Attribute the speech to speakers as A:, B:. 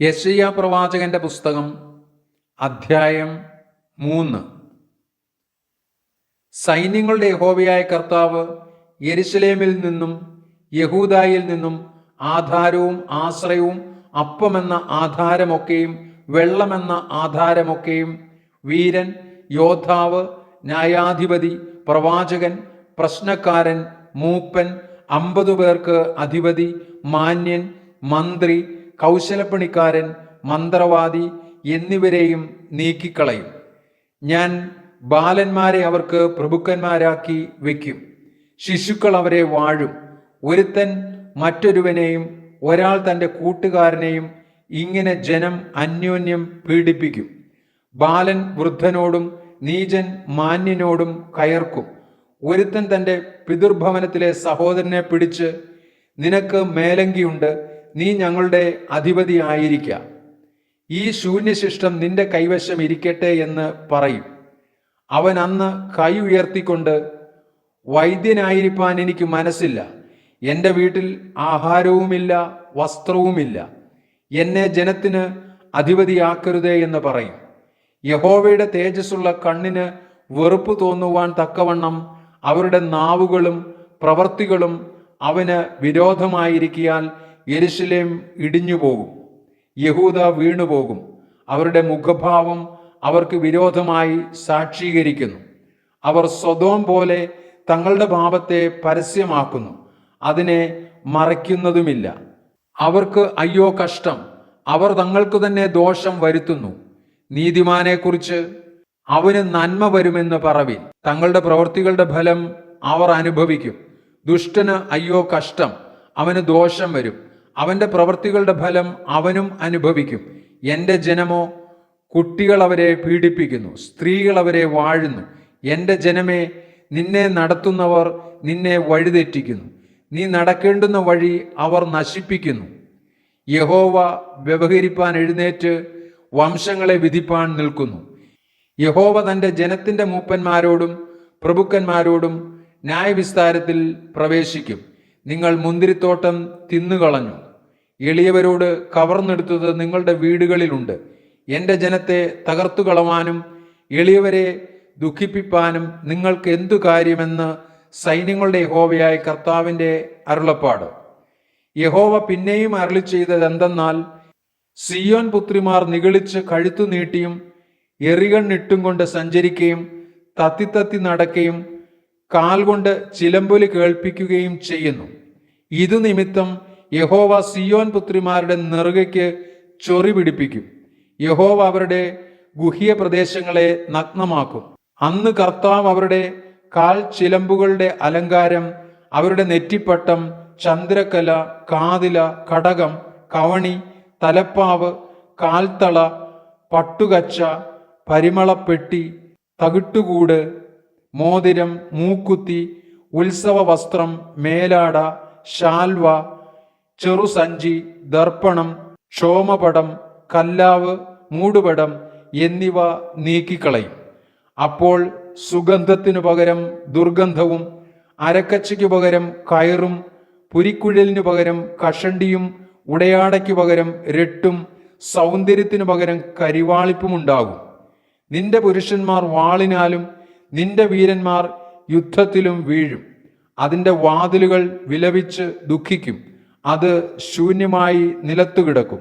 A: യെശയ്യാ പ്രവാചകന്റെ പുസ്തകം അധ്യായം 3. സൈന്യങ്ങളുടെ യഹോവയായ കർത്താവ് യെരുശലേമിൽ നിന്നും യഹൂദായിൽ നിന്നും ആധാരവും ആശ്രയവും അപ്പമെന്ന ആധാരമൊക്കെയും വെള്ളമെന്ന ആധാരമൊക്കെയും വീരൻ, യോദ്ധാവ്, ന്യായാധിപതി, പ്രവാചകൻ, പ്രശ്നക്കാരൻ, മൂപ്പൻ, 50 പേർക്ക് അധിപതി, മാന്യൻ, മന്ത്രി, കൗശലപ്പണിക്കാരൻ, മന്ത്രവാദി എന്നിവരെയും നീക്കിക്കളയും. ഞാൻ ബാലന്മാരെ അവർക്ക് പ്രഭുക്കന്മാരാക്കി വയ്ക്കും. ശിശുക്കൾ അവരെ വാഴും. ഒരുത്തൻ മറ്റൊരുവനെയും ഒരാൾ തൻ്റെ കൂട്ടുകാരനെയും ഇങ്ങനെ ജനം അന്യോന്യം പീഡിപ്പിക്കും. ബാലൻ വൃദ്ധനോടും നീചൻ മാന്യനോടും കയർക്കും. ഒരുത്തൻ തൻ്റെ പിതൃഭവനത്തിലെ സഹോദരനെ പിടിച്ച്, നിനക്ക് മേലങ്കിയുണ്ട്, നീ ഞങ്ങളുടെ അധിപതിയായിരിക്ക, ഈ ശൂന്യശിഷ്ടം നിന്റെ കൈവശം ഇരിക്കട്ടെ എന്ന് പറയും. അവൻ അന്ന് കൈ ഉയർത്തിക്കൊണ്ട്, വൈദ്യനായിരിക്കാൻ എനിക്ക് മനസ്സില്ല, എൻ്റെ വീട്ടിൽ ആഹാരവുമില്ല, വസ്ത്രവുമില്ല, എന്നെ ജനത്തിന് അധിപതിയാക്കരുതേ എന്ന് പറയും. യഹോവയുടെ തേജസ്സുള്ള കണ്ണിന് വെറുപ്പ് തോന്നുവാൻ തക്കവണ്ണം അവരുടെ നാവുകളും പ്രവൃത്തികളും അവന് വിരോധമായിരിക്കിയാൽ യെരുശലേം ഇടിഞ്ഞുപോകും, യഹൂദ വീണുപോകും. അവരുടെ മുഖഭാവം അവർക്ക് വിരോധമായി സാക്ഷീകരിക്കുന്നു. അവർ സൊദോം പോലെ തങ്ങളുടെ പാപത്തെ പരസ്യമാക്കുന്നു, അതിനെ മറയ്ക്കുന്നതുമില്ല. അവർക്ക് അയ്യോ കഷ്ടം, അവർ തങ്ങൾക്ക് തന്നെ ദോഷം വരുത്തുന്നു. നീതിമാനെക്കുറിച്ച് അവന് നന്മ വരുമെന്ന് പറവിൻ, തങ്ങളുടെ പ്രവൃത്തികളുടെ ഫലം അവർ അനുഭവിക്കും. ദുഷ്ടന് അയ്യോ കഷ്ടം, അവന് ദോഷം വരും, അവന്റെ പ്രവൃത്തികളുടെ ഫലം അവനും അനുഭവിക്കും. എൻ്റെ ജനമോ, കുട്ടികൾ അവരെ പീഡിപ്പിക്കുന്നു, സ്ത്രീകൾ അവരെ വാഴുന്നു. എൻ്റെ ജനമേ, നിന്നെ നടത്തുന്നവർ നിന്നെ വഴിതെറ്റിക്കുന്നു, നീ നടക്കേണ്ടുന്ന വഴി അവർ നശിപ്പിക്കുന്നു. യഹോവ വ്യവഹരിപ്പാൻ എഴുന്നേറ്റ് വംശങ്ങളെ വിധിപ്പാൻ നിൽക്കുന്നു. യഹോവ തൻ്റെ ജനത്തിൻ്റെ മൂപ്പന്മാരോടും പ്രഭുക്കന്മാരോടും ന്യായവിസ്താരത്തിൽ പ്രവേശിക്കും. നിങ്ങൾ മുന്തിരിത്തോട്ടം തിന്നുകളഞ്ഞു, എളിയവരോട് കവർന്നെടുത്തത് നിങ്ങളുടെ വീടുകളിലുണ്ട്. എൻ്റെ ജനത്തെ തകർത്തു കളവാനും എളിയവരെ ദുഃഖിപ്പിപ്പാനും നിങ്ങൾക്ക് എന്തു കാര്യമെന്ന് സൈന്യങ്ങളുടെ യഹോവയായ കർത്താവിൻ്റെ അരുളപ്പാട്. യഹോവ പിന്നെയും അരുളി ചെയ്തത് എന്തെന്നാൽ, സിയോൻ പുത്രിമാർ നിഗളിച്ച് കഴുത്തു നീട്ടിയും എറികണ്ണിട്ടും കൊണ്ട് സഞ്ചരിക്കുകയും തത്തി നടക്കുകയും കാൽ കൊണ്ട് ചിലമ്പൊലി കേൾപ്പിക്കുകയും ചെയ്യുന്നു. ഇതു നിമിത്തം യഹോവ സിയോൻ പുത്രിമാരുടെ നെറുകയ്ക്ക് ചൊറി പിടിപ്പിക്കും. യഹോവ അവരുടെ ഗുഹ്യ പ്രദേശങ്ങളെ നഗ്നമാക്കും. അന്ന് കർത്താവ് അവരുടെ കാൽ ചിലമ്പുകളുടെ അലങ്കാരം, അവരുടെ നെറ്റിപ്പട്ടം, ചന്ദ്രക്കല, കാതില, കടകം, കവണി, തലപ്പാവ്, കാൽത്തള, പട്ടുകച്ച, പരിമളപ്പെട്ടി, തകിട്ടുകൂട്, മോതിരം, മൂക്കുത്തി, ഉത്സവ വസ്ത്രം, മേലാട, ശാൽവ, ചെറുസഞ്ചി, ദർപ്പണം, ക്ഷോമപടം, കല്ലാവ്, മൂടുപടം എന്നിവ നീക്കിക്കളയും. അപ്പോൾ സുഗന്ധത്തിനു പകരം ദുർഗന്ധവും, അരക്കച്ചയ്ക്കു പകരം കയറും, പുരിക്കുഴലിനു പകരം കഷണ്ടിയും, ഉടയാടയ്ക്കു പകരം രട്ടും, സൗന്ദര്യത്തിനു പകരം കരിവാളിപ്പും ഉണ്ടാകും. നിന്റെ പുരുഷന്മാർ വാളിനാലും നിന്റെ വീരന്മാർ യുദ്ധത്തിലും വീഴും. അതിൻ്റെ വാതിലുകൾ വിലപിച്ച് ദുഃഖിക്കും, അത് ശൂന്യമായി നിലത്തു കിടക്കും.